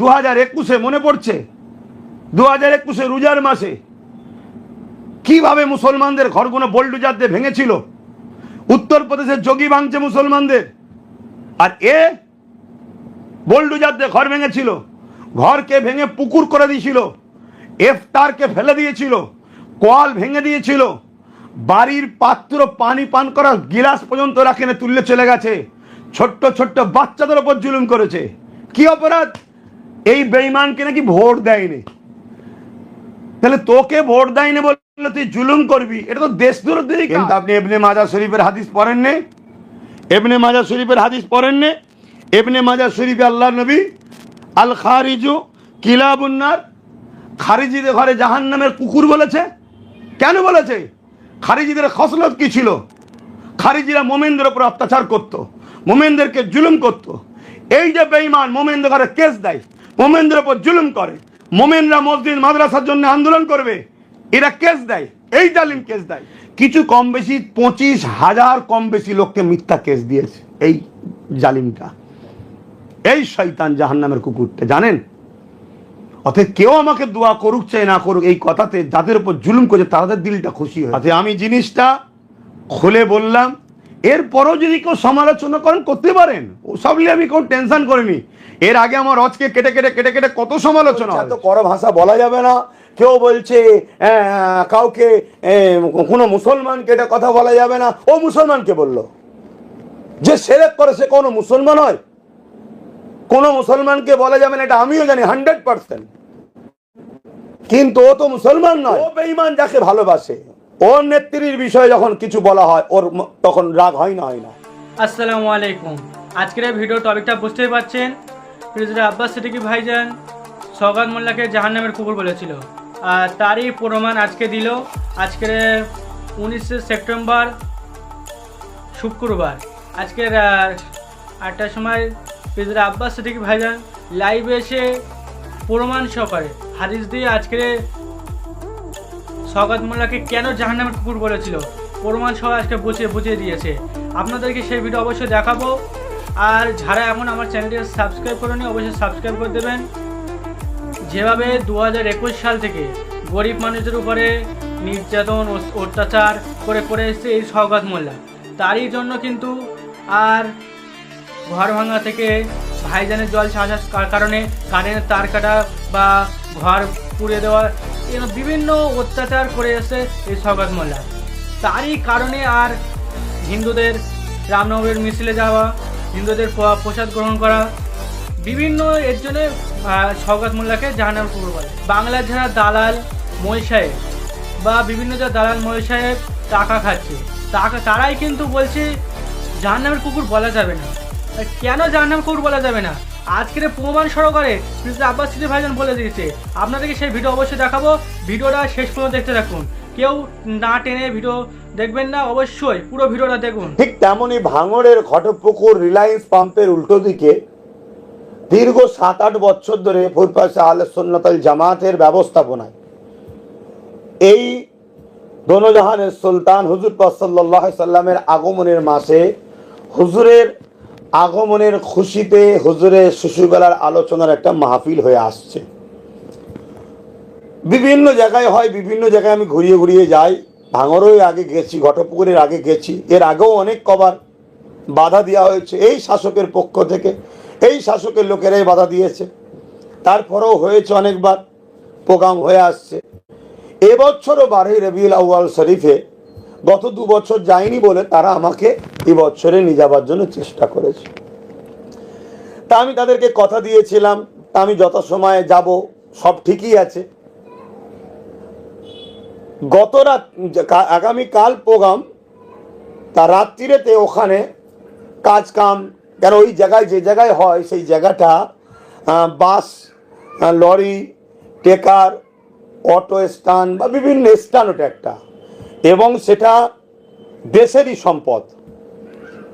2021 মনে পড়ছে 2021 রোজার মাসে কিভাবে মুসলমানদের ঘরগুলো বোল্ডুজার দিয়ে ভেঙেছিল। উত্তরপ্রদেশের যোগী ভাঙছে মুসলমানদের, আর এ বোল্ডুজার দিয়ে ঘর ভেঙেছিল। ঘরকে ভেঙে পুকুর করে দিয়েছিল, ইফতারকে ফেলে দিয়েছিল, কল ভেঙে দিয়েছিল, বাড়ির পাত্র পানি পান করার গিলাস পর্যন্ত রাখেনে তুললে চলে গেছে। ছোট্ট ছোট্ট বাচ্চাদের ওপর জুলুম করেছে। কি অপরাধ? এই বেঈমানকে নাকি ভোট দেয়নি। তাহলে তোকে ভোট দেয়নি বললে তুই জুলুম করবি, এটা তো দেশদ্রোহী। কিন্তু আপনি ইবনে মাজাহ শরীফের হাদিস পড়েননি? ইবনে মাজাহ শরীফের হাদিস পড়েননি? ইবনে মাজাহ শরীফে আল্লাহর নবী আল খারিজু কিলাবুন্নার, খারিজিদের ঘরে জাহান্নামের কুকুর বলেছে। কেন বলেছে? খারিজিদের খসলত কি ছিল? খারিজিরা মোমেনদের উপর অত্যাচার করত, মোমেনদেরকে জুলুম করত। এই যে বেঈমান মোমেনদের ঘরে কেস দেয়, মোমেনদের উপর জুলুম করে, মোমেনরা মসজিদ মাদ্রাসার জন্য আন্দোলন করবে, এরা কেস দেয়, এই জালিম কেস দেয়। কিছু কম বেশি 25,000 কম বেশি লোককে মিথ্যা কেস দিয়েছে এই জালিমটা, এই শয়তান জাহান্নামের কুকুরটা, জানেন? অতএব কেউ আমাকে দোয়া করুক চাই না করুক, এই কথাতে যাদের উপর জুলুম করছে তাদের দিলটা খুশি হয়। অতএব আমি জিনিসটা খুলে বললাম। এরপরও যদি কেউ সমালোচনা করেন করতে পারেন, ওসব নিয়ে আমি কোনো টেনশন করিনি। এর আগে আমার রজকে কেটে কেটে কেটে কেটে কত সমালোচনা। এত কড়া ভাষা বলা যাবে না। কেউ বলছে কাউকে কোনো মুসলমানকে এটা কথা বলা যাবে না। ও মুসলমানকে বলল? যে শিরক করে সে কোনো মুসলমান হয়? কোনো মুসলমানকে বলা যাবে না, এটা আমিও জানি 100%। কিন্তু ও তো মুসলমান নয়, ও বেঈমান যাকে ভালোবাসে। ওর নেত্রীর বিষয়ে যখন কিছু বলা হয় ওর তখন রাগ হয় না, হয় না। আসসালামু আলাইকুম। আজকের ভিডিও টপিকটা বুঝতেই পারছেন। প্রেসিডেন্ট আব্বাস সিদ্দিকী ভাইজান সওগাত মোল্লাকে জাহান্নামের কুকুর বলেছিল, আর তারই প্রমাণ আজকে দিল। আজকের 19 সেপ্টেম্বর শুক্রবার, আজকের 8টার সময় প্রেসিডেন্ট আব্বাস সিদ্দিকী ভাইজান লাইভে এসে প্রমাণ সহকারে হাদিস দিয়ে আজকের সওগাত মোল্লাকে কেন জাহান্নামের কুকুর বলেছিল প্রমাণ সহ আজকে বুঝিয়ে দিয়েছে। আপনাদেরকে সেই ভিডিও অবশ্যই দেখাবো। আর যারা এখন আমার চ্যানেলটি সাবস্ক্রাইব করেনি অবশ্যই সাবস্ক্রাইব করে দেবেন। যেভাবে 2021 সাল থেকে গরিব মানুষদের উপরে নির্যাতন অত্যাচার করে এসেছে এই সওগাত মোল্লা, তারই জন্য কিন্তু আর ঘর ভাঙা থেকে ভাইজানের জল আসার কারণে কারেন্টের তার কাটা বা ঘর পুড়িয়ে দেওয়া, বিভিন্ন অত্যাচার করে এসে এই সওগাত মোল্লা, তারই কারণে আর হিন্দুদের রামনবমীর মিছিলে যাওয়া, হিন্দুদের প্রসাদ গ্রহণ করা, বিভিন্ন এর জন্য সওগাত মোল্লাকে জাহান্নামের কুকুর বলে। বাংলার যারা দালাল মই সাহেব বা বিভিন্ন যারা দালাল মই সাহেব টাকা খাচ্ছে, তারাই কিন্তু বলছে জাহান্নামের কুকুর বলা যাবে না। কেন জাহান্নামের কুকুর বলা যাবে না? আজকের প্রমাণ সহকারে প্রেসিডেন্ট আব্বাস সিদ্দিকী ভাইজান বলে দিয়েছে। আপনাদেরকে সেই ভিডিও অবশ্যই দেখাবো। ভিডিওটা শেষ পর্যন্ত দেখতে থাকুন, কেউ না টেনে ভিডিও দেখবেন না, অবশ্যই পুরো ভিডিওটা দেখুন। ঠিক তেমনই ভাঙড়ের ঘটপুকুর রিলায়েন্স পাম্পের উল্টো দিকে দীর্ঘ 7-8 বছর ধরে ফুরফুরা আহলে সুন্নাত ওয়াল জামাতের ব্যবস্থাপনায় এই দোনোজাহানের সুলতান হুজুর পাক সাল্লাল্লাহু আলাইহি সাল্লামের আগমনের মাসে হুজুরের আগমনের খুশিতে হুজুরের শিশুবেলার আলোচনার একটা মাহফিল হয়ে আসছে। বিভিন্ন জায়গায় হয়, বিভিন্ন জায়গায় আমি ঘুরিয়ে ঘুরিয়ে যাই। ভাঙড়ের আগে গেছি, ঘটপুকুরের আগে গেছি, এর আগেও অনেক কবার বাধা দেওয়া হয়েছে এই শাসকের পক্ষ থেকে। এই শাসকের লোকেরাই বাধা দিয়েছে, তারপরেও হয়েছে অনেকবার, প্রোগ্রাম হয়ে আসছে। এবছরও 12 রবিউল আউয়াল শরীফে গত 2 বছর যায়নি বলে তারা আমাকে এবছরে নিয়ে যাবার জন্য চেষ্টা করেছে। তা আমি তাদেরকে কথা দিয়েছিলাম, তা আমি যত সময় যাব সব ঠিকই আছে। গত রাত আগামীকাল প্রোগ্রাম, তা রাত্রিরেতে ওখানে কাজ কাম, কেন ওই জায়গায় যে জায়গায় হয় সেই জায়গাটা বাস, লরি, টেকার, অটো স্ট্যান্ড বা বিভিন্ন স্ট্যান্ড, ওটা একটা, এবং সেটা দেশেরই সম্পদ।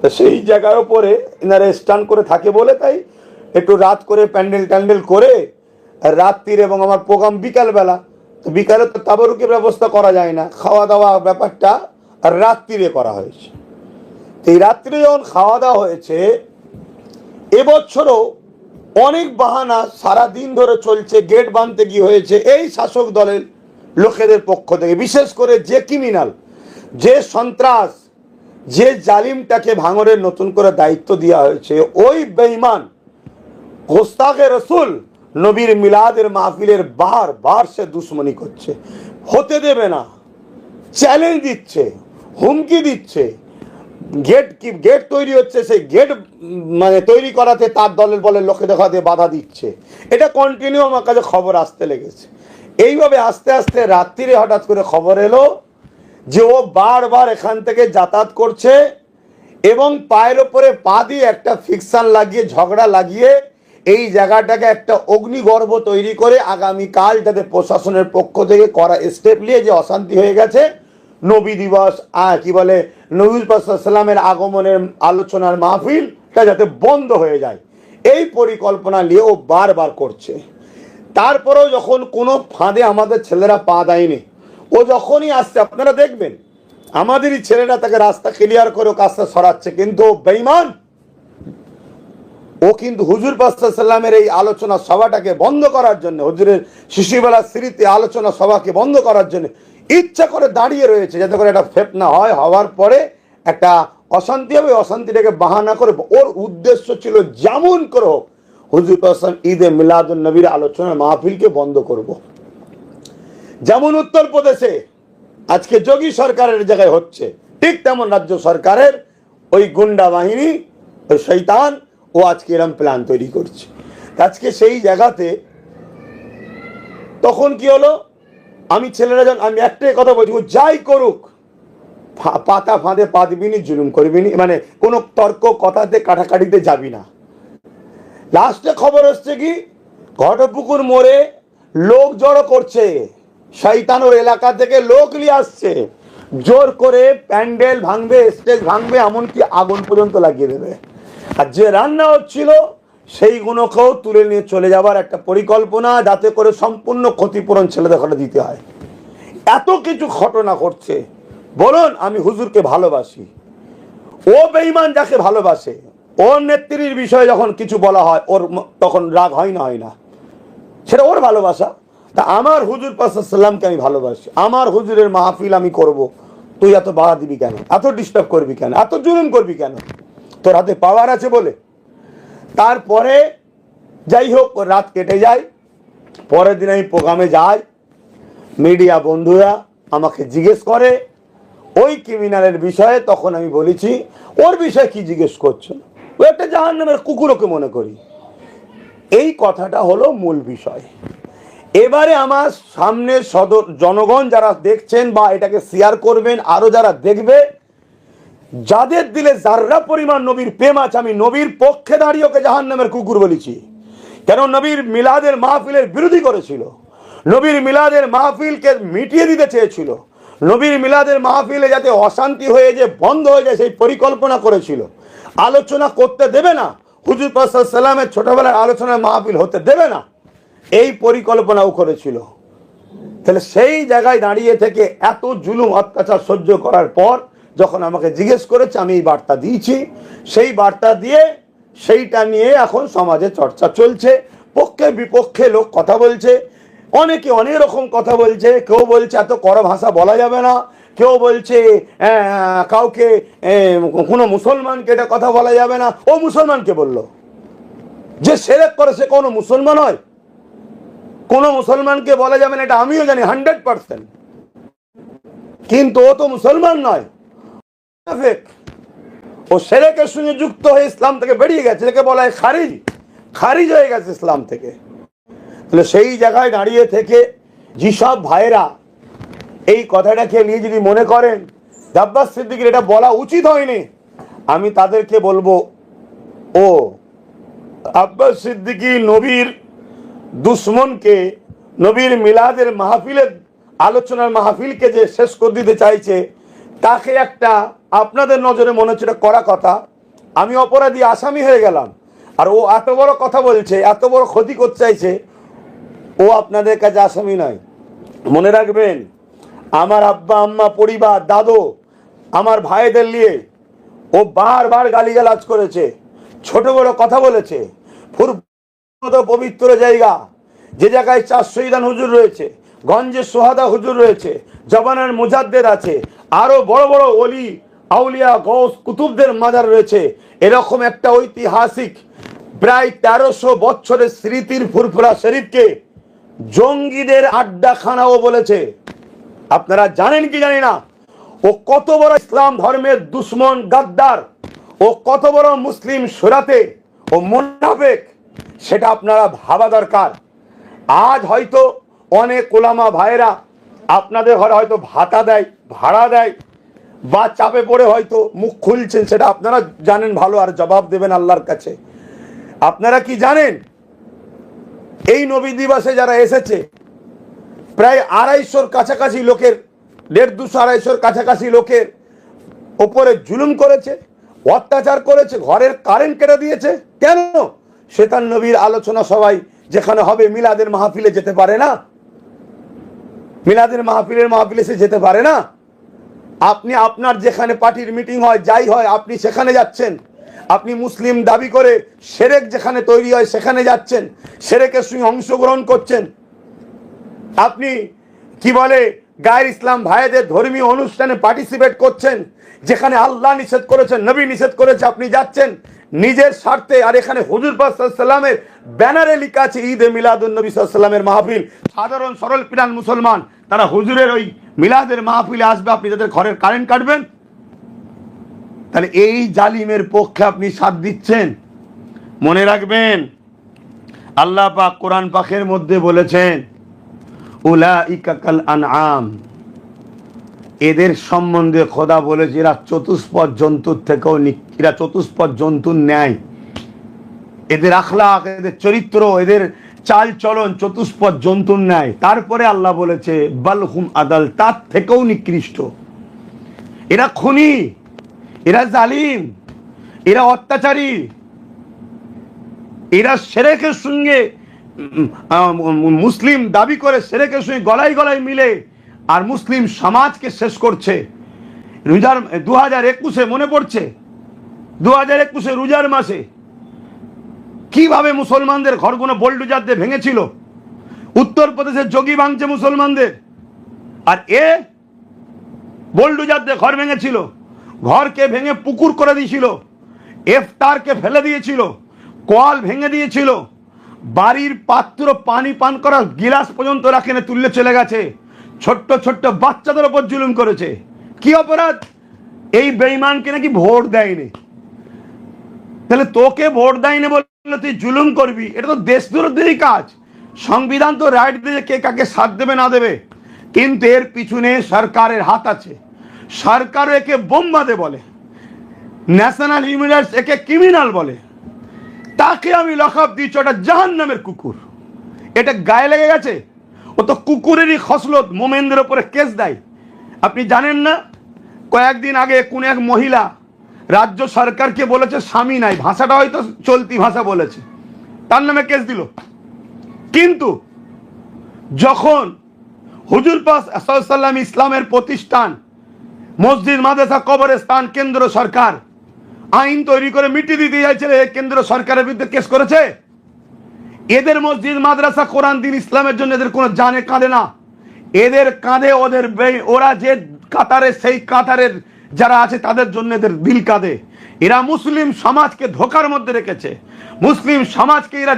তো সেই জায়গার ওপরে এনারা স্ট্যান্ড করে থাকে বলে তাই একটু রাত করে প্যান্ডেল করে রাত্রির, এবং আমার প্রোগ্রাম বিকালবেলা, তো বিকালে তো তাবারুকের ব্যবস্থা করা যায় না, খাওয়া দাওয়া ব্যাপারটা রাত্রিরে করা হয়েছে। এই রাত্রে যখন খাওয়া দাওয়া হয়েছে, এবছরও অনেক বাহানা সারা দিন ধরে চলছে, গেট বাঁধতে কি হয়েছে এই শাসক দলের লোকেদের পক্ষ থেকে, বিশেষ করে যে ক্রিমিনাল, যে সন্ত্রাস, যে জালিমটাকে ভাঙরের নতুন করে দায়িত্ব দেওয়া হয়েছে, ওই বেঈমান গোস্তাখে রসুল নবীর মিলাদের মাহফিলের বার সে দুশ্মনী করছে, হতে দেবে না, চ্যালেঞ্জ দিচ্ছে, হুমকি দিচ্ছে। গেট তৈরি হচ্ছে, সেই গেট মানে তৈরি করাতে তার দলের বলে লোকে দেখাতে বাধা দিচ্ছে। এটা কন্টিনিউ আমার কাছে খবর আসতে লেগেছে। এইভাবে আস্তে আস্তে রাত্রিরে হঠাৎ করে খবর এলো যে ও বারবার এখান থেকে যাতায়াত করছে এবং পায়ের ওপরে পা দিয়ে একটা ফিকশন লাগিয়ে, ঝগড়া লাগিয়ে এই জায়গাটাকে একটা অগ্নিগর্ভ তৈরি করে আগামীকাল যাতে প্রশাসনের পক্ষ থেকে করা স্টেপ নিয়ে যে অশান্তি হয়ে গেছে, নবী দিবস কি বলে নবী সাল্লামের আগমনের আলোচনার মাহফিলটা যাতে বন্ধ হয়ে যায়, এই পরিকল্পনা নিয়ে ও বারবার করছে। তারপরেও যখন কোনো ফাঁদে আমাদের ছেলেরা পা দেয়নি, ও যখনই আসছে আপনারা দেখবেন আমাদেরই ছেলেরা তাকে রাস্তা ক্লিয়ার করে ও কাজটা সরাচ্ছে, কিন্তু ও বেঈমান। ও কিন্তু হুজুর সাল্লামের এই আলোচনা সভাটাকে বন্ধ করার জন্য, হুজুরের শিশুবেলার স্মৃতি আলোচনা সভাকে বন্ধ করার জন্য ইচ্ছা করে দাঁড়িয়ে রয়েছে, যাতে করে এটা ফেতনা হয়, হওয়ার পরে একটা অশান্তি হবে, অশান্তিটাকে বাহানা করে। ওর উদ্দেশ্য ছিল যেমন করে হোক হুজুর ঈদে মিলাদুন নবীর আলোচনার মাহফিলকে বন্ধ করব। যেমন উত্তরপ্রদেশে আজকে যোগী সরকারের জায়গায় হচ্ছে, ঠিক তেমন রাজ্য সরকারের ওই গুন্ডা বাহিনী, ওই শয়তান, ও আজকে এরম প্ল্যান তৈরি করছে। আজকে সেই জায়গাতে তখন কি হলো, আমি ছেলেরা যখন, আমি একটাই কথা বলছি, ও যাই করুক পাতা ফাঁদে পা দিবি নি, জুলুম করবি নি, মানে কোনো তর্ক কথাতে কাটাকাটিতে যাবি না। লাস্টে খবর হচ্ছে কি ঘটপুকুর মোড়ে লোক জড়ো করছে, শয়তান ওর এলাকা থেকে লোক নিয়ে আসছে, জোর করে প্যান্ডেল ভাঙবে, স্টেজ ভাঙবে, এমনকি আগুন পর্যন্ত লাগিয়ে দেবে। আর যে রান্না হচ্ছিল সেইগুলোকেও তুলে নিয়ে চলে যাবার একটা পরিকল্পনা, যাতে করে সম্পূর্ণ ক্ষতিপূরণ ছেলেদের ঘরে দিতে হয়। এত কিছু ঘটনা ঘটছে। বলুন, আমি হুজুরকে ভালোবাসি, ও বেঈমান যাকে ভালোবাসে, ওর নেত্রীর বিষয়ে যখন কিছু বলা হয় ওর তখন রাগ হয় না, সেটা ওর ভালোবাসা। তা আমার হুজুর সাল্লামকে আমি ভালোবাসি, আমার হুজুরের মাহফিল আমি করব, তুই এত বাধা দিবি কেন, এত ডিস্টার্ব করবি কেন, এত জুলুম করবি কেন, তোর হাতে পাওয়ার আছে বলে। তারপরে যাই হোক রাত কেটে যায়, পরের দিন আমি প্রোগ্রামে যাই, মিডিয়া বন্ধুরা আমাকে জিজ্ঞেস করে ওই ক্রিমিনালের বিষয়ে। তখন আমি বলেছি ওর বিষয়ে কি জিজ্ঞেস করছো, ও একটা জাহান্নামের কুকুরকে মনে করি। এই কথাটা হলো মূল বিষয়। এবারে আমার সামনে জনগণ যারা দেখছেন বা এটাকে শেয়ার করবেন, আরো যারা দেখবে, যাদের দিলে যার্রা পরিমাণ নবীর প্রেম আছে, আমি নবীর পক্ষে দাঁড়িয়ে ওকে জাহান্নামের কুকুর বলেছি। কেন নবীর মিলাদের মাহফিলের বিরোধী করেছিল, নবীর মিলাদের মাহফিলকে মিটিয়ে দিতে চেয়েছিল, নবীর মিলাদের মাহফিলে যাতে অশান্তি হয়ে যে বন্ধ হয়ে যায় সেই পরিকল্পনা করেছিল। আলোচনা করতে দেবে না, হুজুর সাল্লামের ছোটবেলার আলোচনার মাহফিল হতে দেবে না, এই পরিকল্পনাও করেছিল। তাহলে সেই জায়গায় দাঁড়িয়ে থেকে এত জুলুম অত্যাচার সহ্য করার পর যখন আমাকে জিজ্ঞেস করেছে, আমি এই বার্তা দিয়েছি। সেই বার্তা দিয়ে সেইটা নিয়ে এখন সমাজে চর্চা চলছে, পক্ষে বিপক্ষে লোক কথা বলছে, অনেকে অনেক রকম কথা বলছে। কেউ বলছে এত কড়া ভাষা বলা যাবে না, কেউ বলছে কাউকে কোনো মুসলমানকে এটা কথা বলা যাবে না। ও মুসলমানকে বললো? যে শিরক করে সে কোনো মুসলমান হয়? কোনো মুসলমানকে বলা যাবে না, এটা আমিও জানি 100%, কিন্তু ও তো মুসলমান নয়, ও শিরকের সঙ্গে যুক্ত হয়ে ইসলাম থেকে বেরিয়ে গেছে, একে বলা হয় খারিজ হয়ে গেছে ইসলাম থেকে। তাহলে সেই জায়গায় দাঁড়িয়ে থেকে যেসব ভাইরা এই কথাটাকে নিয়ে যদি মনে করেন আব্বাস সিদ্দিকীর এটা বলা উচিত হয়নি, আমি তাদেরকে বলবো, ও আব্বাস সিদ্দিকী নবীর দুশ্মনকে, নবীর মিলাদের মাহফিলের আলোচনার মাহফিলকে যে শেষ করে দিতে চাইছে, তাকে একটা আপনাদের নজরে মনে হচ্ছে করা কথা, আমি অপরাধী আসামি হয়ে গেলাম, আর ও এত বড় কথা বলছে, এত বড় ক্ষতি করতে চাইছে, ও আপনাদের কাছে আসামি নয়। মনে রাখবেন, আমার আব্বা আম্মা পরিবার দাদু আমার ভাইদের নিয়ে ও বারবার গালিগালাজ করেছে, ছোট বড় কথা বলেছে, মতো পবিত্র জায়গা, যে জায়গায় 4 শহীদান হুজুর রয়েছে, গঞ্জের সোহাদা হুজুর রয়েছে, জবানের মুজাদ্দেদ আছে, আরো বড় বড় ওলি আউলিয়া গৌস কুতুবদের মাজার রয়েছে, এরকম একটা ঐতিহাসিক প্রায় 1300 বছরের স্মৃতির ফুরফুরা শরীফকে জঙ্গিদের আড্ডাখানাও বলেছে। আপনারা জানেন কি জানি না, ও কত বড় ইসলাম ধর্মের দুশ্মন গাদ্দার, ও কত বড় মুসলিম সুরাতে ও মুনাফিক, সেটা আপনারা ভাবা দরকার। আজ হয়তো অনেক ওলামা ভাইরা আপনাদের ঘরে হয়তো ভাতা দেয়, ভাড়া দেয়, বা চাপে পড়ে হয়তো মুখ খুলছেন, সেটা আপনারা জানেন ভালো, আর জবাব দেবেন আল্লাহর কাছে। আপনারা কি জানেন, এই নবী দিবসে যারা এসেছে প্রায় 250-র কাছাকাছি লোকের, 150-200-250-র কাছাকাছি লোকের ওপরে জুলুম করেছে, অত্যাচার করেছে, ঘরের কারেন্ট কেটে দিয়েছে। কেন? শয়তান নবীর আলোচনা সবাই যেখানে হবে মিলাদের মাহফিলে যেতে পারে না, মিলাদের মাহফিলে সে যেতে পারে না। আপনি আপনার যেখানে পার্টির মিটিং হয়, যাই হয়, আপনি সেখানে যাচ্ছেন। আপনি মুসলিম দাবি করে শিরক যেখানে তৈরি হয় সেখানে যাচ্ছেন, শিরকের সঙ্গে অংশগ্রহণ করছেন। আপনি কি বলে গায়ের ইসলাম ভাইদের ধর্মীয় অনুষ্ঠানে পার্টিসিপেট করছেন, যেখানে আল্লাহ নিষেধ করেছেন, নবী নিষেধ করেছে, আপনি যাচ্ছেন নিজের স্বার্থে। আর এখানে হুজুর পাক সাল্লাল্লাহু আলাইহি ওয়াসাল্লামের ব্যানারে লেখা আছে ঈদে মিলাদুন নবী সাল্লাল্লাহু আলাইহি ওয়াসাল্লামের মাহফিল। সাধারণ সরল পিরান মুসলমান তারা হুজুরের ওই মিলাদের মাহফিলে আসবে, আপনি তাদের ঘরের কারেন্ট কাটবেন। তাহলে এই জালিমের পক্ষে আপনি সাথ দিচ্ছেন। মনে রাখবেন, আল্লাহ পাক কোরআন পাকের মধ্যে বলেছেন উলাইকা কাল আনআম, এদের সম্বন্ধে খোদা বলেছে এরা চতুষ্পদ জন্তুর থেকেও, এরা চতুষ্পদ জন্তুর ন্যায়, এদের আখলাক, এদের চরিত্র, এদের চাল চলন চতুষ্পদ জন্তুর ন্যায়। তারপরে আল্লাহ বলেছে বালহুম আদাল, তার থেকেও নিকৃষ্ট। এরা খুনি, এরা জালিম, এরা অত্যাচারী, এরা শিরকের সঙ্গে মুসলিম দাবি করে শিরকের সঙ্গে গলায় গলায় মিলে আর মুসলিম সমাজকে শেষ করছে। 2021-এ মনে পড়ছে, 2021-এ রোজার মাসে কিভাবে মুসলমানদের ঘরগুলো বোল্ডুজার দিয়ে ভেঙেছিল। উত্তরপ্রদেশের যোগী ভাঙছে মুসলমানদের, আর এ বোল্ডুজার দিয়ে ঘর ভেঙেছিল, ঘরকে ভেঙে পুকুর করে দিয়েছিল, ইফতারকে ফেলে দিয়েছিল, কল ভেঙে দিয়েছিল, বাড়ির পাত্র পানি পান করার গিলাস পর্যন্ত রাখেনে তুললে চলে গেছে, ছোট্ট ছোট্ট বাচ্চাদের ওপর জুলুম করেছে। কি অপরাধ? এই বেঈমানকে নাকি ভোট দেয়নি। তাহলে তোকে ভোট দেয়নি বলে তুই জুলুম করবি, এটা তো দেশদ্রোহী কাজ। সংবিধান তো রাইট দিয়ে কে কাকে সাথ দেবে না দেবে, কিন্তু এর পিছনে সরকারের হাত আছে। সরকার একে বোমবাদে বলে, ন্যাশনাল ইউনিভার্স একে ক্রিমিনাল বলে, তাকে আমি লকআপ দিচ্ছি ওটা জাহান্নামের কুকুর। এটা গায়ে লেগে গেছে, ও তো কুকুরেরই খসলত, মোমেনদের ওপরে কেস দেয়। আপনি জানেন না, কয়েকদিন আগে কোন এক মহিলা রাজ্য সরকারকে বলেছে স্বামী নাই, ভাষাটা হয়তো চলতি ভাষা বলেছে, তার নামে কেস দিল। কিন্তু যখন হুজুর পাক সাল্লাল্লাহু আলাইহি ওয়াসাল্লাম ইসলামের প্রতিষ্ঠান, মসজিদ মাদ্রাসা কবরস্থান কেন্দ্র সরকার আইন তৈরি করে মিটিয়ে দিতে চাইছে, কেন্দ্র সরকারের বিরুদ্ধে কেস করেছে। এদের মসজিদ মাদ্রাসা কোরআন দিন ইসলামের জন্য এদের কোনো জানে কাঁদে না, এদের কাঁদে ওদের ওরা যে কাতারে, সেই কাতারের যারা আছে তাদের জন্য এদের দিল কাঁদে। এরা মুসলিম সমাজকে ধোকার মধ্যে রেখেছে, মুসলিম সমাজকে এরা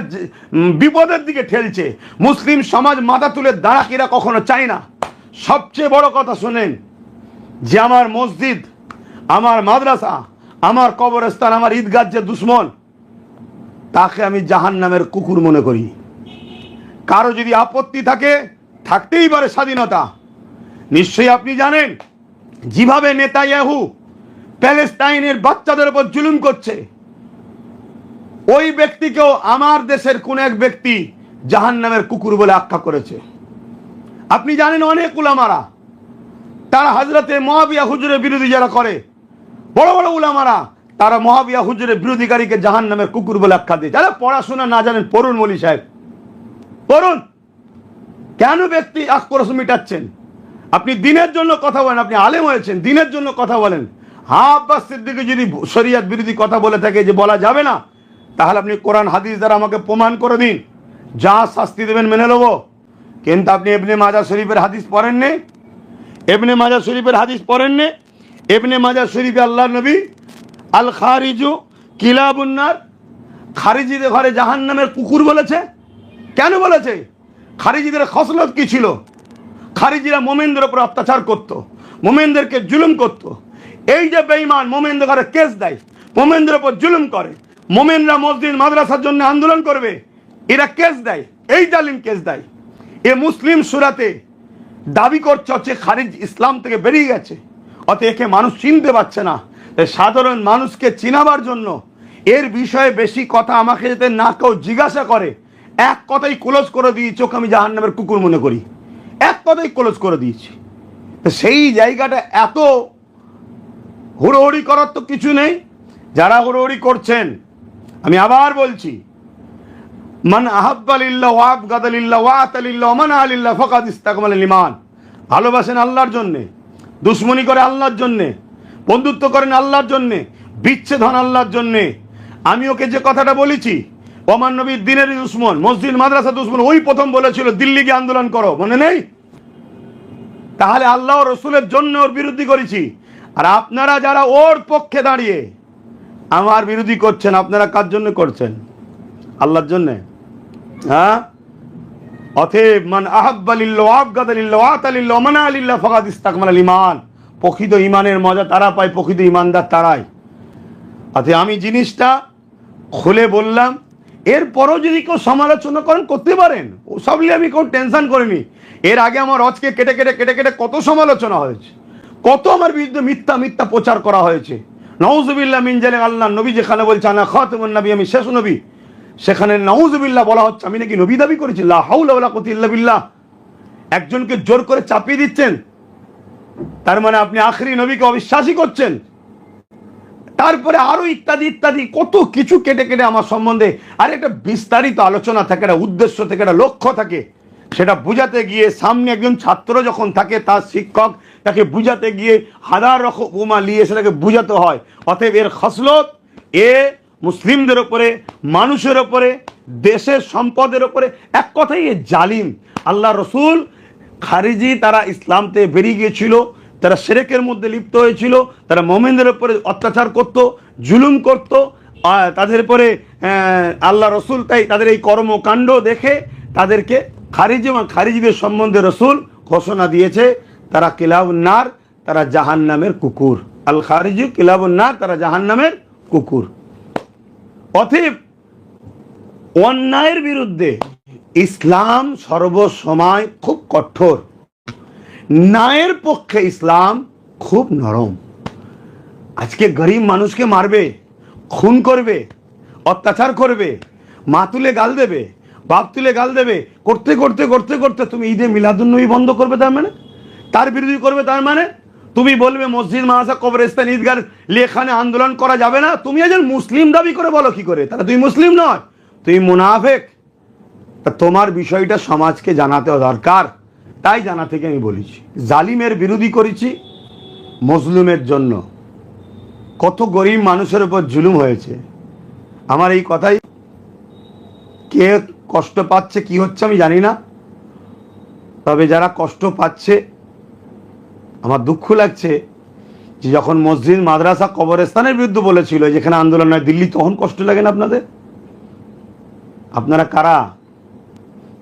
বিপদের দিকে ঠেলছে, মুসলিম সমাজ মাথা তুলে দাঁড়াক এরা কখনো চায় না। সবচেয়ে বড় কথা শোনেন, যে আমার মসজিদ, আমার মাদ্রাসা, আমার কবরস্থান, আমার ঈদগাহ যে দুশ্মন, তাকে আমি জাহান্নামের কুকুর মনে করি। কারো যদি আপত্তি থাকে, থাকতেই পারে স্বাধীনতা। নিশ্চয়ই আপনি জানেন যেভাবে নেতানিয়াহু প্যালেস্টাইনের বাচ্চাদের উপর জুলুম করছে, ওই ব্যক্তিকেও আমার দেশের কোন এক ব্যক্তি জাহান্নামের কুকুর বলে আখ্যা করেছে। আপনি জানেন অনেক উলামারা, তারা হযরতে মুআবিয়া হুজুরের বিরোধী যারা করে, বড় বড় উলামারা, তারা মুআবিয়া হুজুরের বিরোধীকারীকে জাহান্নামের কুকুর বলে আখ্যা দেয়। যারা পড়াশোনা না জানেন পড়ুন, মৌলী সাহেব পড়ুন। কেন ব্যক্তি আক্রোশ মিটাচ্ছেন? আপনি দিনের জন্য কথা বলেন, আপনি আলেম হয়েছেন, দিনের জন্য কথা বলেন। আব্বাস সিদ্দিকী যদি শরিয়ত বিরোধী কথা বলে থাকে যে বলা যাবে না, তাহলে আপনি কোরআন হাদিস দ্বারা আমাকে প্রমাণ করে দিন, যা শাস্তি দেবেন মেনে নেবো। কিন্তু আপনি ইবনে মাজাহ শরীফের হাদিস পড়েননি, ইবনে মাজাহ শরীফের হাদিস পড়েননি। ইবনে মাজাহ শরীফে আল্লাহ নবী আল খারিজু কিলাবুন্নার, খারিজিদের ঘরে জাহান্নামের কুকুর বলেছে। কেন বলেছে? খারিজিদের খসলত কি ছিল? খারিজিরা মোমেনদের উপর অত্যাচার করত, মোমেনদেরকে জুলুম করত। এই যে বেঈমান মোমেনদের ঘরে কেস দেয়, মোমেনদের উপর জুলুম করে, মোমেনরা মসজিদ মাদ্রাসার জন্য আন্দোলন করবে, এরা কেস দেয়, এই জালিম কেস দেয়। এ মুসলিম সুরাতে দাবি করছে হচ্ছে খারিজ ইসলাম থেকে বেরিয়ে গেছে, অতএব একে মানুষ চিনতে পারছে না। সাধারণ মানুষকে চিনাবার জন্য এর বিষয়ে বেশি কথা আমাকে যাতে না কেউ জিজ্ঞাসা করে, এক কথাই ক্লোজ করে দিয়েছি, ওকে আমি জাহান্নামের কুকুর মনে করি, এক কথাই ক্লোজ করে দিয়েছি। সেই জায়গাটা এত হুড়োহুড়ি করার তো কিছু নেই। যারা হুড়োহুড়ি করছেন, আমি আবার বলছি, মান আহাব্বা লিল্লাহ ওয়া আবগাদা লিল্লাহ ওয়া আতা লিল্লাহ ওয়া মানা লিল্লাহ ফাকাদ ইসতাকমালাল ঈমান। ভালোবাসেন আল্লাহর জন্যে, দুশ্মনী করে আল্লাহর জন্যে, বন্ধুত্ব করেন আল্লাহর জন্যে, বিচ্ছেদ হন আল্লাহর জন্যে। আমি ওকে যে কথাটা বলেছি, ওমান নবীর দিনের দুশ্মন, মসজিদ মাদ্রাসা দুশ্মন, ওই প্রথম বলেছিল দিল্লি গিয়ে আন্দোলন করো, মনে নেই? তাহলে আল্লাহ রসুলের জন্য ওর বিরোধী করেছি। আর আপনারা যারা ওর পক্ষে দাঁড়িয়ে আমার বিরোধী করছেন, আপনারা কার জন্য করছেন? আল্লাহর জন্যে। হ্যাঁ, অতএব মান আহাব্বা লিল্লাহ ওয়া আবগাদা লিল্লাহ ওয়া আতা লিল্লাহ ওয়া মানা লিল্লাহ ফাকাদ ইসতাকমালাল ঈমান। প্রকৃত ঈমানের মজা তারা পায়, প্রকৃত ঈমানদার তারাই। অতএব আমি জিনিসটা খুলে বললাম, এরপরও যদি কেউ সমালোচনা করেন করতে পারেন, ও সব নিয়ে আমি কেউ টেনশন করিনি। এর আগে আমার রজকে কেটে কেটে কেটে কেটে কত সমালোচনা হয়েছে, কত আমার বিরুদ্ধে মিথ্যা মিথ্যা প্রচার করা হয়েছে। নাউজুবিল্লাহ মিন জালিক। আল্লাহ নবী যেখানে বলছে আনা খাতামুন নবী, আমি শেষ নবী, সেখানে নাউজুবিল্লাহ বলা হচ্ছে আমি নাকি নবী দাবি করেছি। লা হাওলা ওয়ালা কুওয়াতা ইল্লা বিল্লাহ। একজনকে জোর করে চাপিয়ে দিচ্ছেন, তার মানে আপনি আখরি নবীকে অবিশ্বাসী করছেন। তারপরে আরো ইত্যাদি ইত্যাদি কত কিছু কেটে কেটে আমার সম্বন্ধে, আর একটা বিস্তারিত আলোচনা থাকে, একটা উদ্দেশ্য থেকে, একটা লক্ষ্য থাকে, সেটা বুঝাতে গিয়ে সামনে একজন ছাত্র যখন থাকে, তার শিক্ষক তাকে বুঝাতে গিয়ে হাজার রকম উপমা নিয়ে সেটাকে বুঝাতে হয়। অতএব এর খসলত এ মুসলিমদের ওপরে, মানুষের ওপরে, দেশের সম্পদের ওপরে, এক কথাই এ জালিম। আল্লাহ রসুল খারিজি তারা ইসলাম থেকে বেরিয়ে গিয়েছিল, তারা শিরকের মধ্যে লিপ্ত হয়েছিল, তারা মোমেনদের উপরে অত্যাচার করত, জুলুম করত, তাদের উপরে আল্লাহ রসুল তাই তাদের এই কর্মকাণ্ড দেখে তাদেরকে খারিজি এবং খারিজিদের সম্বন্ধে রসুল ঘোষণা দিয়েছে তারা কিলাবুন্নার, তারা জাহান্নামের কুকুর। আল খারিজি কিলাবুন্নার, তারা জাহান্নামের কুকুর। অতএব অন্যায়ের বিরুদ্ধে ইসলাম সর্বসময় খুব কঠোর, ন্যায়ের পক্ষে ইসলাম খুব নরম। আজকে গরিব মানুষকে মারবে, খুন করবে, অত্যাচার করবে, মা তুলে গাল দেবে, বাপ তুলে গাল দেবে, করতে করতে করতে করতে তুমি ঈদে মিলাদুন্নবী বন্ধ করবে, তার মানে তার বিরোধী করবে, তার মানে তুমি বলবে মসজিদ মাদ্রাসা কবরস্থান ঈদগাহ এখানে আন্দোলন করা যাবে না। তুমি একজন মুসলিম দাবি করে বলো কি করে? তাহলে তুমি মুসলিম নয়, তুমি মুনাফেক। তা তোমার বিষয়টা সমাজকে জানাতে দরকার, তাই জানা থেকে আমি বলেছি। জালিমের বিরোধী করেছি মজলুমের জন্য। কত গরিব মানুষের উপর জুলুম হয়েছে, আমার এই কথাই কে কষ্ট পাচ্ছে কি হচ্ছে আমি জানি না, তবে যারা কষ্ট পাচ্ছে আমার দুঃখ লাগছে যে যখন মসজিদ মাদ্রাসা কবরস্থানের বিরুদ্ধে বলেছিল যেখানে আন্দোলন হয় দিল্লি, তখন কষ্ট লাগে না আপনাদের? আপনারা কারা?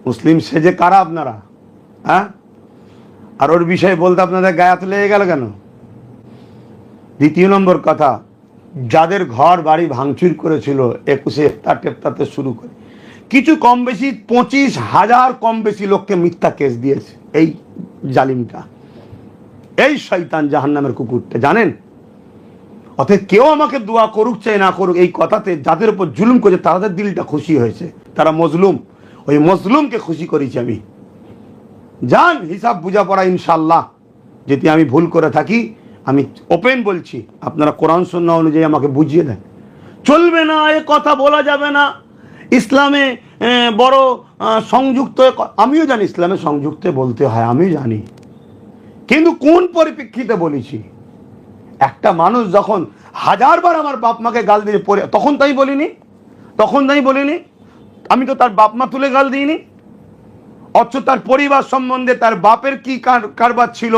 মুসলিম সেজে কারা আপনারা? হ্যাঁ, আর ওর বিষয়ে বলতে আপনাদের গায়ে হাত লেগে গেল কেন? দ্বিতীয় নম্বর কথা, যাদের ঘর বাড়ি ভাঙচুর করেছিল 21 ইফতার টেফতারতে শুরু করে, কিছু কম বেশি 25,000 কম বেশি লোককে মিথ্যা কেস দিয়েছে এই জালিমটা, এই শয়তান জাহান্নামের কুকুরটা, জানেন? অতএব কেউ আমাকে দোয়া করুক চাই না করুক, এই কথাতে যাদের উপর জুলুম করেছে তাদের দিলটা খুশি হয়েছে, তারা মজলুম, ওই মজলুমকে খুশি করেছি আমি। যান হিসাব বুঝা পড়া ইনশাল্লাহ। যদি আমি ভুল করে থাকি আমি ওপেন বলছি, আপনারা কোরআন সুন্নাহ অনুযায়ী আমাকে বুঝিয়ে দেন। চলবে না, এ কথা বলা যাবে না, ইসলামে বড় সংযুক্ত, আমিও জানি ইসলামে সংযুক্ত বলতে হয়, আমি জানি, কিন্তু কোন পরিপ্রেক্ষিতে বলেছি? একটা মানুষ যখন 1000বার আমার বাপ মাকে গাল দিয়ে পড়ে, তখন তাই বলিনি? তখন আমি বলিনি? আমি তো তার বাপ মা তুলে গাল দিইনি। অথচ তার পরিবার সম্বন্ধে তার বাপের কি কারবার ছিল,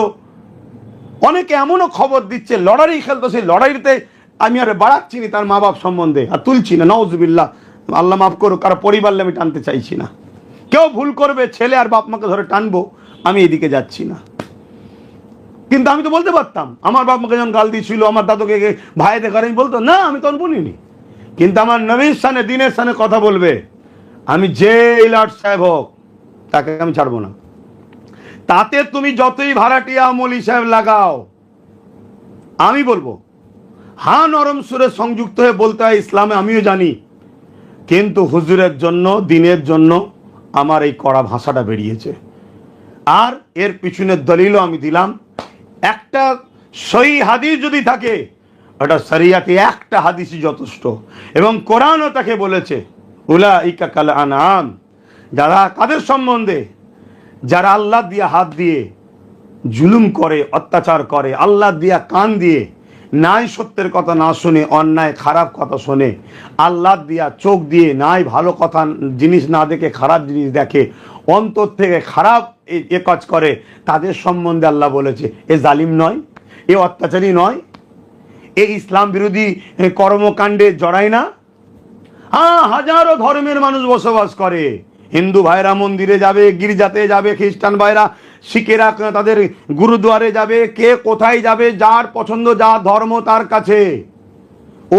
অনেকে এমনও খবর দিচ্ছে লড়াই খেলতো, সেই লড়াইতে আমি আর বাড়াচ্ছি না তার মা বাপ সম্বন্ধে, আর তুলছি না, নওজুবিল্লাহ, আল্লাহ মাফ করো, কারো পরিবার আমি টানতে চাইছি না। কেউ ভুল করবে, ছেলে আর বাপ মাকে ধরে টানবো, আমি এদিকে যাচ্ছি না। কিন্তু আমি তো বলতে পারতাম, আমার বাপ মাকে যখন গাল দিয়েছিল, আমার দাদুকে ভাইদের ঘরে, আমি বলতো না, আমি তখন বলিনি। কিন্তু আমার নবীর সামনে, দিনের সামনে কথা বলবে, আমি যে লর্ড সাহেব হোক তাকে আমি ছাড়বো না। তাতে তুমি যতই ভাড়াটিয়া মলি সাহেব লাগাও, আমি বলবো হ্যাঁ, নরম সুরে সংযুক্ত হয়ে বলতে হয় ইসলামে, আমিও জানি, কিন্তু হুজুরের জন্য, দিনের জন্য আমার এই কড়া ভাষাটা বেরিয়েছে। আর এর পিছনের দলিলও আমি দিলাম। একটা সহি হাদিস যদি থাকে, ওটা শরিয়াতে একটা হাদিসই যথেষ্ট, এবং কোরআনও তাকে বলেছে উলাইকা কাল আনআম, যারা কাদের সম্বন্ধে, যারা আল্লাহ দিয়া হাত দিয়ে জুলুম করে, অত্যাচার করে, আল্লাহ দিয়া কান দিয়ে নাই সত্যের কথা না শুনে, অন্যায় খারাপ কথা শোনে, আল্লাহ দিয়া চোখ দিয়ে নাই ভালো কথা জিনিস না দেখে খারাপ জিনিস দেখে, অন্তর থেকে খারাপ এ কাজ করে, তাদের সম্বন্ধে আল্লাহ বলেছে এ জালিম নয়, এ অত্যাচারী নয়, এ ইসলাম বিরোধী কর্মকাণ্ডে জড়ায় না। হ্যাঁ, হাজারো ধর্মের মানুষ বসবাস করে, হিন্দু ভাইরা মন্দিরে যাবে, গির্জাতে যাবে, খ্রিস্টান ভাইরা, শিখেরা তাদের গুরুদুয়ারে যাবে, কে কোথায় যাবে, যার পছন্দ, যা ধর্ম তার কাছে।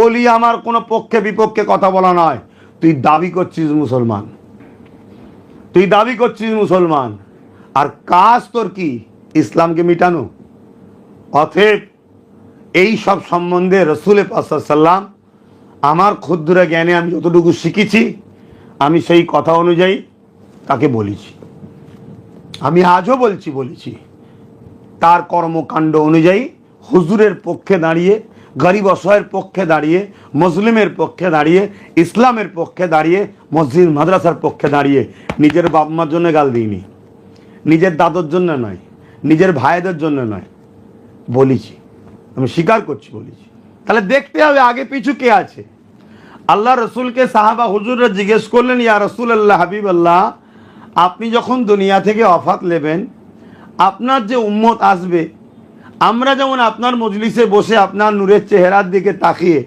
ওলি আমার কোনো পক্ষে বিপক্ষে কথা বলা নয়। তুই দাবি করছিস মুসলমান, তুই দাবি করছিস মুসলমান, আর কাজ তোর কি? ইসলামকে মিটানো। অতএব এই সব সম্বন্ধে রসুল পাক সাল্লাম, আমার ক্ষুদ্র জ্ঞানে আমি যতটুকু শিখেছি, আমি সেই কথা অনুযায়ী তাকে বলেছি। আমি আজও বলেছি তার কর্মকাণ্ড অনুযায়ী হুজুরের পক্ষে দাঁড়িয়ে, গরিব অসহায়ের পক্ষে দাঁড়িয়ে, মুসলিমের পক্ষে দাঁড়িয়ে, ইসলামের পক্ষে দাঁড়িয়ে, মসজিদ মাদ্রাসার পক্ষে দাঁড়িয়ে, নিজের বাপ মার জন্য গাল দিইনি, নিজের দাদুর জন্য নয়, নিজের ভাইদের জন্য নয়, বলেছি, আমি স্বীকার করছি, বলেছি। তাহলে দেখতে হবে আগে পিছু কে আছে। আল্লাহ রসুলকে সাহাবা হুজুররা জিজ্ঞেস করলেন, ইয়া রাসূলুল্লাহ, হাবিব আল্লাহ, আপনি যখন দুনিয়া থেকে অফাত নেবেন, আপনার যে উম্মত আসবে, আমরা যেমন আপনার মজলিসে বসে আপনার নূরের চেহারার দিকে তাকিয়ে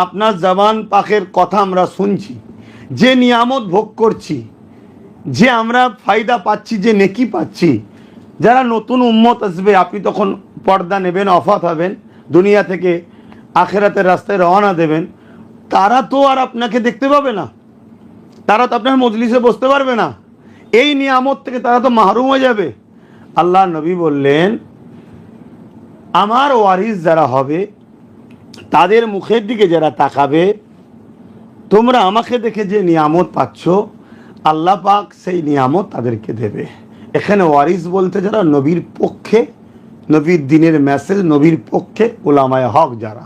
আপনার জবান পাকের কথা আমরা শুনছি, যে নিয়ামত ভোগ করছি, যে আমরা ফায়দা পাচ্ছি, যে নেকি পাচ্ছি, যারা নতুন উম্মত আসবে, আপনি তখন পর্দা নেবেন, অফাত হবেন, দুনিয়া থেকে আখেরাতের রাস্তায় রওনা দেবেন, তারা তো আর আপনাকে দেখতে পাবে না, তারা তো আপনার মজলিসে বসতে পারবে না, এই নিয়ামত থেকে তারা তো মাহরুম হয়ে যাবে। আল্লাহ নবী বললেন, আমার ওয়ারিস যারা হবে, তাদের মুখের দিকে যারা তাকাবে, তোমরা আমাকে দেখে যে নিয়ামত পাচ্ছ, আল্লাহ পাক সেই নিয়ামত তাদেরকে দেবে। এখানে ওয়ারিস বলতে যারা নবীর পক্ষে, নবীর দিনের মেসেজ নবীর পক্ষে উলামায়ে হক যারা।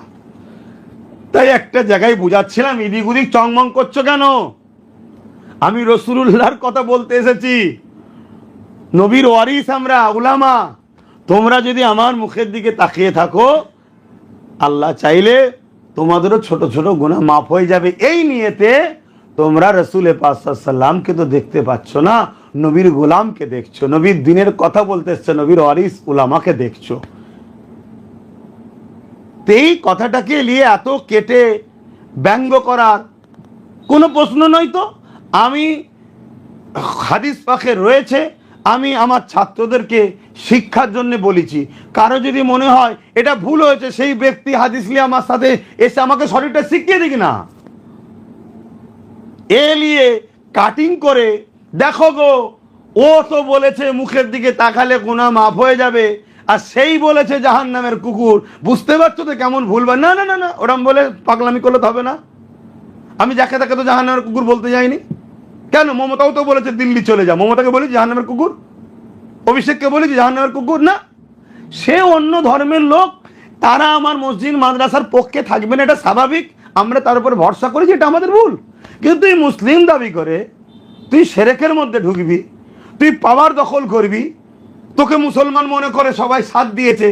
তাই একটা জায়গায় বুঝাচ্ছিলাম, ইদিক উদিক চংমং করছো কেন? আমি রসুলুল্লাহর কথা বলতে এসেছি, নবীর ওয়ারিস আমরা, উলামা। তোমরা যদি আমার মুখের দিকে তাকিয়ে থাকো, আল্লাহ চাইলে তোমাদেরও ছোট ছোট গুনাহ মাফ হয়ে যাবে। এই নিয়েতে তোমরা রসুল পাক সাল্লামকে তো দেখতে পাচ্ছ না, নবীর গোলামকে দেখছো, নবীর দিনের কথা বলতে এসছো, নবীর ওয়ারিস উলামাকে দেখছো। এই কথাটাকে নিয়ে এত কেটে ব্যঙ্গ করার কোনো প্রশ্ন নয়। তো আমি হাদিস পাকে রয়েছে, আমি আমার ছাত্রদেরকে শিক্ষার জন্য বলেছি। কারো যদি মনে হয় এটা ভুল হয়েছে, সেই ব্যক্তি হাদিস নিয়ে আমার সাথে এসে আমাকে শরীরটা শিখিয়ে দিক না। এ নিয়ে কাটিং করে দেখো গো, ও তো বলেছে মুখের দিকে তাকালে গুনাহ মাফ হয়ে যাবে, আর সেই বলেছে জাহান্নামের কুকুর। বুঝতে পারছো তো কেমন ভুলবা? না না না না, ওরম বলে পাগলামি করলে তো হবে না। আমি যাকে তাকে তো জাহান্নামের কুকুর বলতে যাইনি। কেন? মমতাও তো বলেছে দিল্লি চলে যা, মমতাকে বলেছি জাহান্নামের কুকুর, অভিষেককে বলেছি জাহান্নামের কুকুর না। সে অন্য ধর্মের লোক, তারা আমার মসজিদ মাদ্রাসার পক্ষে থাকবে না, এটা স্বাভাবিক। আমরা তার উপরে ভরসা করেছি, এটা আমাদের ভুল। কিন্তু তুই মুসলিম দাবি করে তুই শিরকের মধ্যে ঢুকবি, তুই পাওয়ার দখল করবি, তোকে মুসলমান মনে করে সবাই সাথ দিয়েছে,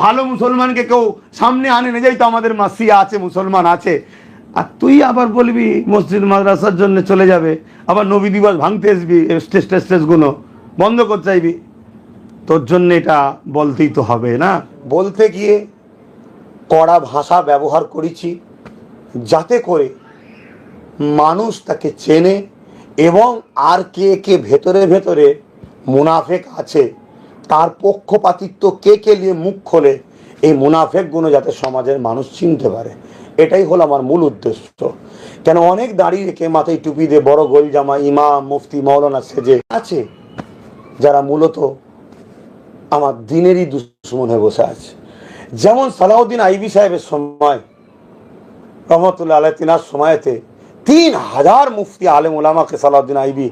ভালো মুসলমানকে কেউ সামনে আনে না, যাই তো আমাদের মাসিয়া আছে, মুসলমান আছে, আর তুই আবার বলবি মসজিদ মাদ্রাসার জন্য চলে যাবে, আবার নবী দিবস ভাঙতে আসবি, স্টেজগুলো বন্ধ করতে চাইবি। তোর জন্য এটা বলতেই তো হবে না। বলতে গিয়ে কড়া ভাষা ব্যবহার করেছি যাতে করে মানুষ তাকে চেনে, এবং আর কে কে ভেতরে ভেতরে মুনাফেক আছে তার পক্ষপাতিত্ব কে কে নিয়ে মুখ খোলে, এই মুনাফেকগুলো যাতে সমাজের মানুষ চিনতে পারে, এটাই হলো আমার মূল উদ্দেশ্য। কেন অনেক দাঁড়িয়ে রেখে মাথায় টুপি দিয়ে বড় গোল জামা ইমাম মুফতি মৌলানা সেজে আছে যারা মূলত আমার দিনেরই দুশ্মন হয়ে বসে আছে। যেমন সালাউদ্দিন আইবি সাহেবের সময় রহমতুল্লাহ আলাইহি তিনার সময়তে 3000 মুফতি আলেম ওলামাকে সালাউদ্দিন আইবি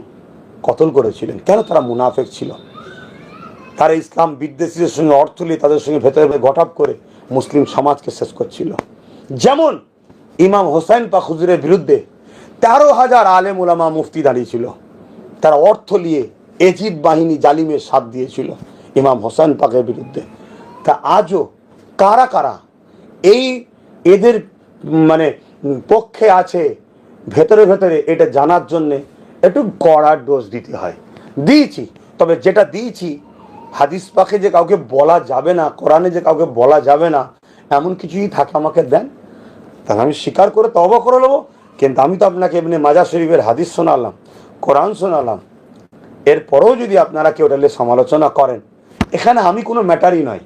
কতল করেছিলেন। কেন? তারা মুনাফেক ছিল, তারা ইসলাম বিদ্বেষীদের সঙ্গে অর্থ নিয়ে তাদের সঙ্গে ভেতরে ঘটাপ করে মুসলিম সমাজকে শেষ করছিল। যেমন ইমাম হোসাইন পাক হুজুরের বিরুদ্ধে 13,000 আলেম ওলামা মুফতি দাঁড়িয়েছিল, তারা অর্থ নিয়ে এজিদ বাহিনী জালিমের সাথ দিয়েছিল ইমাম হোসাইন পাকের বিরুদ্ধে। তা আজও কারা কারা এই এদের মানে পক্ষে আছে ভেতরে ভেতরে, এটা জানার জন্যে একটু কড়া ডোজ দিতে হয়। দিয়েছি, তবে যেটা দিয়েছি হাদিস পাকে যে কাউকে বলা যাবে না, কোরআনে যে কাউকে বলা যাবে না, এমন কিছুই থাকে আমাকে দেন, তাহলে আমি স্বীকার করে তওবা করে নেবো। কিন্তু আমি তো আপনাকে এমনি মাজার শরীফের হাদিস শোনালাম, কোরআন শোনালাম, এরপরেও যদি আপনারা কেউ ওটা নিয়ে সমালোচনা করেন, এখানে আমি কোনো ম্যাটারই নয়।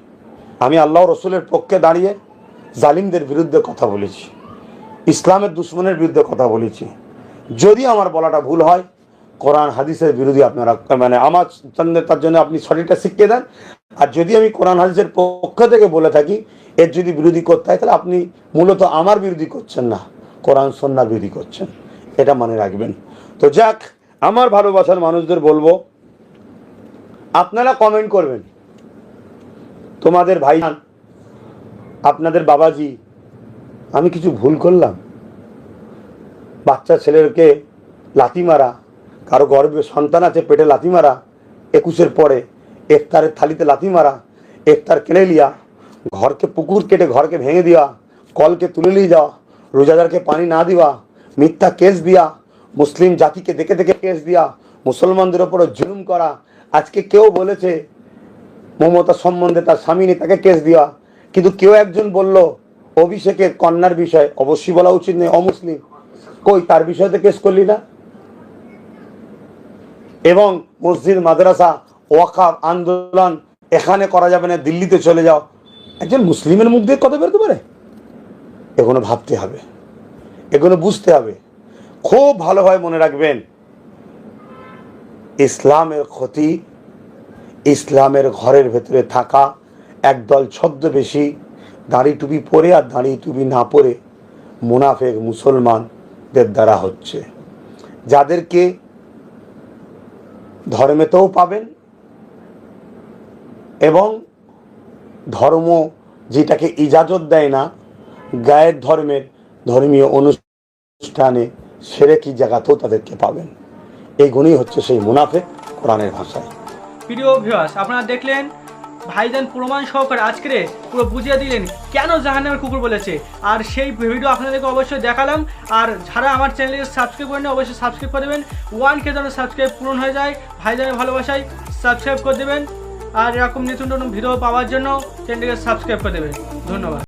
আমি আল্লাহ রসুলের পক্ষে দাঁড়িয়ে জালিমদের বিরুদ্ধে কথা বলেছি, ইসলামের দুশ্মনের বিরুদ্ধে কথা বলেছি। যদি আমার বলাটা ভুল হয়, কোরআন হাদিসের বিরোধী আপনারা মানে আমার তার জন্য আপনি সঠিকটা শিখিয়ে দেন। আর যদি আমি কোরআন হাদিসের পক্ষ থেকে বলে থাকি এর যদি বিরোধী করতে হয়, তাহলে আপনি মূলত আমার বিরোধী করছেন না, কোরআন সুন্নাহর বিরোধী করছেন, এটা মনে রাখবেন। তো যাক, আমার ভালোবাসার মানুষদের বলবো, আপনারা কমেন্ট করবেন তোমাদের ভাই আপনাদের বাবাজি আমি কিছু ভুল করলাম, বাচ্চা ছেলেকে লাথি মারা, কারো গর্ভে সন্তান আছে পেটে লাথি মারা, 21-এর পরে ইফতারের থালিতে লাথি মারা, ইফতার কেড়ে লিয়া, ঘরকে পুকুর কেটে ঘরকে ভেঙে দেওয়া, কলকে তুলে নিয়ে যাওয়া, রোজাদারকে পানি না দেওয়া, মিথ্যা কেস দিয়া, মুসলিম জাতিকে দেখে দেখে কেস দিয়া, মুসলমানদের ওপরে জুলুম করা। আজকে কেউ বলেছে মমতা সম্বন্ধে তার স্বামী নেই, তাকে কেস দেওয়া। কিন্তু কেউ একজন বলল অভিষেকের কন্যার বিষয়, অবশ্যই বলা উচিত নেই অমুসলিম, কই তার বিষয়তে কেস করলি না? এবং মসজিদ মাদ্রাসা ওয়াকাফ আন্দোলন এখানে করা যাবে না, দিল্লিতে চলে যাও, একজন মুসলিমের মুখ দিয়ে কথা বেরোতে পারে? এগুলো ভাবতে হবে, এগুলো বুঝতে হবে। খুব ভালোভাবে মনে রাখবেন, ইসলামের ক্ষতি ইসলামের ঘরের ভেতরে থাকা একদল ছদ্মবেশী দাড়ি টুপি পরে আর দাড়ি টুপি না পরে মুনাফেক মুসলমানদের দ্বারা হচ্ছে, যাদেরকে ধর্মেতেও পাবেন এবং ধর্ম যেটাকে ইজাজত দেয় না, গায়ের ধর্মের ধর্মীয় অনুষ্ঠানে সেরেকি জায়গাতেও তাদেরকে পাবেন। এই গুণই হচ্ছে সেই মুনাফেক কোরআনের ভাষায়। প্রিয় ভিউয়ার্স, আপনারা দেখলেন ভাইজান প্রমাণ সহকারে আজকে পুরো বুঝিয়ে দিলেন কেন জাহান্নামের কুকুর বলেছে, আর সেই ভিডিও আপনাদেরকে অবশ্যই দেখালাম। আর যারা আমার চ্যানেলকে সাবস্ক্রাইব করেন অবশ্যই সাবস্ক্রাইব করে দেবেন, 1K যেন সাবস্ক্রাইব পূরণ হয়ে যায়। ভাইজানের ভালোবাসায় সাবস্ক্রাইব করে দেবেন, আর এরকম নতুন নতুন ভিডিও পাওয়ার জন্য চ্যানেলটিকে সাবস্ক্রাইব করে দেবেন। ধন্যবাদ।